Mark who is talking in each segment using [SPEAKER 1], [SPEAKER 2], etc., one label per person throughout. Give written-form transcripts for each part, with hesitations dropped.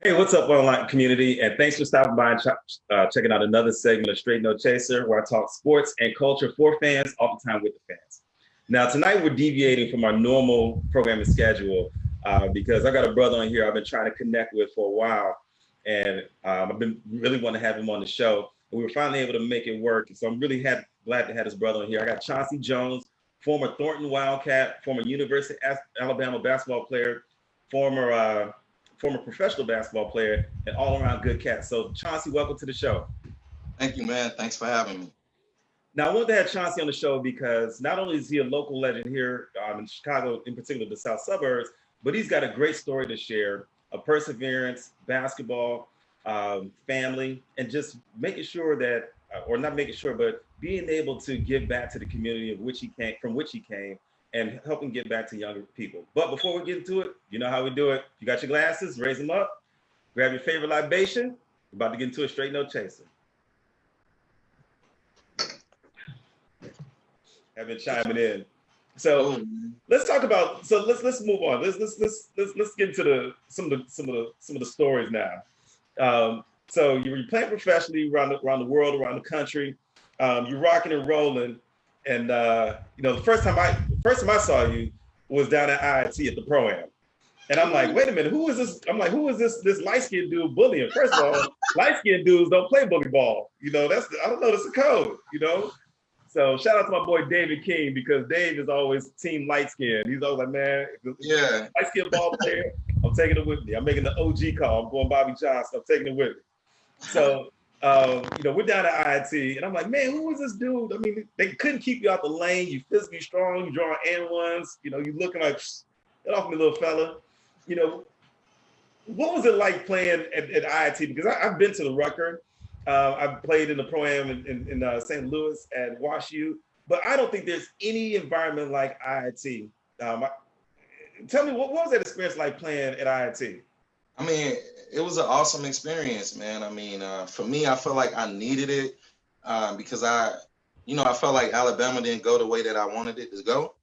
[SPEAKER 1] Hey, what's up, online community? And thanks for stopping by and checking out another segment of Straight No Chaser, where I talk sports and culture for fans, oftentimes with the fans. Now, tonight we're deviating from our normal programming schedule because I got a brother on here I've been trying to connect with for a while, and I've been really wanting to have him on the show. And we were finally able to make it work. So I'm really glad to have this brother on here. I got Chauncey Jones, former Thornton Wildcat, former University of Alabama basketball player, former professional basketball player, and all-around good cat. So Chauncey, welcome to the show.
[SPEAKER 2] Thank you, man. Thanks for having me.
[SPEAKER 1] Now, I wanted to have Chauncey on the show because not only is he a local legend here in Chicago, in particular the South Suburbs, but he's got a great story to share of perseverance, basketball, family, and just making sure that, or not making sure, but being able to give back to the community from which he came, and helping get back to younger people. But before we get into it, you know how we do it. You got your glasses, raise them up, grab your favorite libation. We're about to get into a Straight No Chaser. Have been chiming in. So let's talk about. So let's move on. Let's get into some of the stories now. So you're playing professionally around the world, around the country. You're rocking and rolling. And the first time I saw you was down at IIT at the Pro-Am. And I'm like, wait a minute, who is this? I'm like, who is this light-skinned dude bullying? First of all, light-skinned dudes don't play bully ball. I don't know, that's a code, So shout out to my boy David King, because Dave is always team light-skinned. He's always like, man,
[SPEAKER 2] yeah,
[SPEAKER 1] light-skinned ball player, I'm taking it with me. I'm making the OG call. I'm going Bobby Johnson. I'm taking it with me. So we're down at IIT, and I'm like, man, who is this dude? I mean, they couldn't keep you out the lane. You physically strong, you drawing and ones, you looking like, get off me, little fella. What was it like playing at IIT? Because I've been to the Rucker. I've played in the Pro-Am in St. Louis at WashU, but I don't think there's any environment like IIT. Tell me, what was that experience like playing at IIT?
[SPEAKER 2] I mean, it was an awesome experience, man. I mean, for me, I felt like I needed it because I felt like Alabama didn't go the way that I wanted it to go.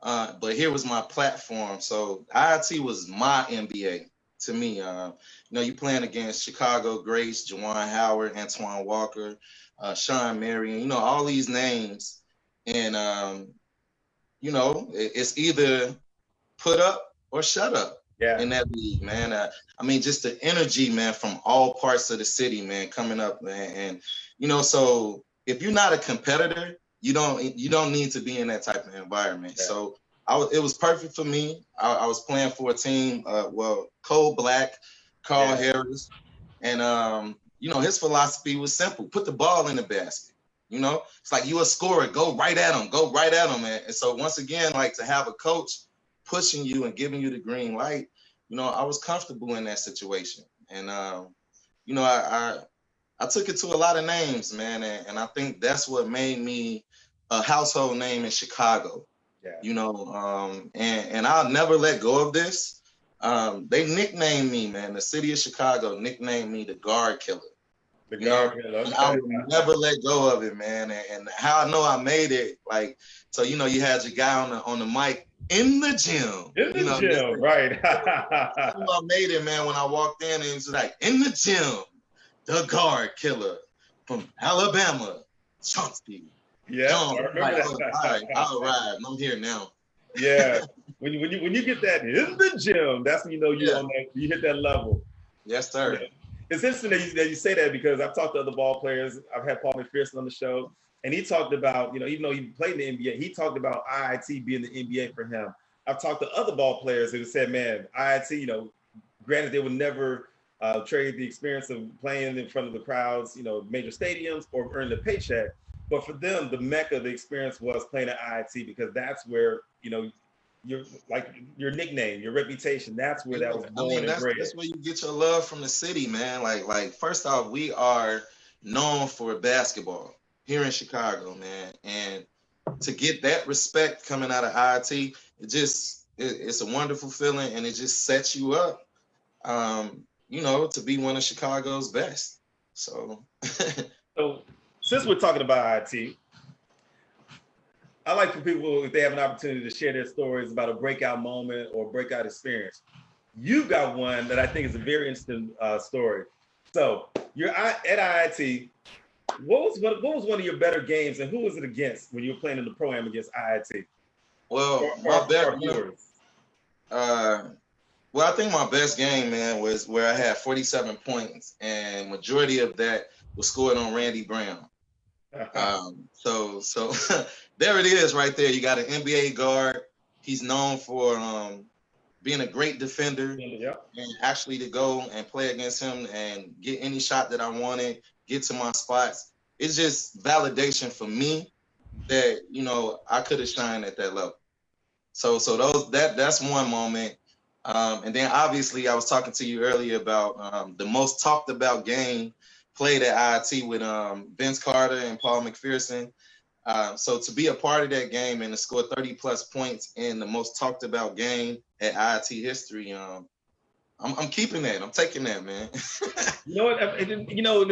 [SPEAKER 2] But here was my platform. So IIT was my NBA to me. You playing against Chicago greats, Juwan Howard, Antoine Walker, Sean Marion, all these names. And, it's either put up or shut up.
[SPEAKER 1] Yeah.
[SPEAKER 2] In that league, man. I mean, just the energy, man, from all parts of the city, man, coming up, man. And so if you're not a competitor, you don't need to be in that type of environment. Yeah. So it was perfect for me. I was playing for a team, Cole Black, Carl Harris, and his philosophy was simple: put the ball in the basket. It's like, you a scorer, go right at him, man. And so once again, like, to have a coach pushing you and giving you the green light, I was comfortable in that situation. And, I took it to a lot of names, man. And I think that's what made me a household name in Chicago, and I'll never let go of this. They nicknamed me, man. The city of Chicago nicknamed me the Guard Killer.
[SPEAKER 1] The Guard Killer. Okay.
[SPEAKER 2] I will never let go of it, man. And how I know I made it, like, so, you had your guy on the mic, in the gym.
[SPEAKER 1] In the gym, right.
[SPEAKER 2] I made it, man, when I walked in, and it was like, in the gym, the Guard Killer from Alabama, Chauncey.
[SPEAKER 1] Yeah, I remember that.
[SPEAKER 2] All right, I'm here now.
[SPEAKER 1] Yeah, when you get that in the gym, that's when you hit that level.
[SPEAKER 2] Yes, sir.
[SPEAKER 1] Yeah. It's interesting that you say that, because I've talked to other ball players. I've had Paul McPherson on the show, and he talked about, even though he played in the NBA, he talked about IIT being the NBA for him. I've talked to other ball players who said, man, IIT, granted they would never trade the experience of playing in front of the crowds, major stadiums, or earn the paycheck. But for them, the mecca of the experience was playing at IIT, because that's where, your nickname, your reputation, that's where that was born and bred.
[SPEAKER 2] That's where you get your love from the city, man. Like first off, we are known for basketball here in Chicago, man. And to get that respect coming out of IIT, it's a wonderful feeling, and it just sets you up, to be one of Chicago's best. So,
[SPEAKER 1] since we're talking about IIT, I like for people, if they have an opportunity, to share their stories about a breakout moment or breakout experience. You got one that I think is a very interesting story. So you're at IIT. What was one of your better games, and who was it against when you were playing in the pro-am against IIT?
[SPEAKER 2] Well, my best, well, I think my best game, man, was where I had 47 points, and majority of that was scored on Randy Brown. So there it is right there. You got an NBA guard. He's known for being a great defender, and actually to go and play against him and get any shot that I wanted, get to my spots. It's just validation for me that, you know, I could have shined at that level. So that's one moment. And then obviously I was talking to you earlier about the most talked about game played at IIT with Vince Carter and Paul McPherson. So to be a part of that game and to score 30 plus points in the most talked about game at IIT history, I'm keeping that. I'm taking that, man.
[SPEAKER 1] You know what? You know,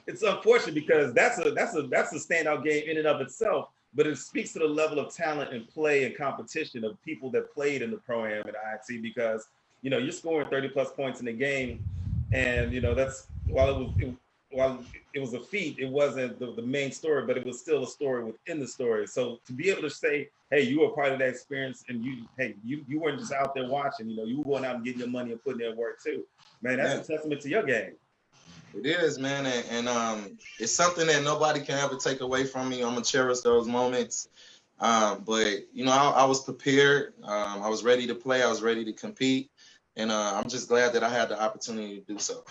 [SPEAKER 1] it's unfortunate because that's a standout game in and of itself. But it speaks to the level of talent and play and competition of people that played in the pro-am at IIT, because, you know, you're scoring 30 plus points in a game, and, you know, that's while it was a feat, it wasn't the main story, but it was still a story within the story. So to be able to say, hey, you were part of that experience, and you weren't just out there watching, you know, you were going out and getting your money and putting in work too. Man, that's a testament to your game.
[SPEAKER 2] It is, man, and it's something that nobody can ever take away from me. I'm gonna cherish those moments. But you know, I was prepared. I was ready to play. I was ready to compete, and I'm just glad that I had the opportunity to do so.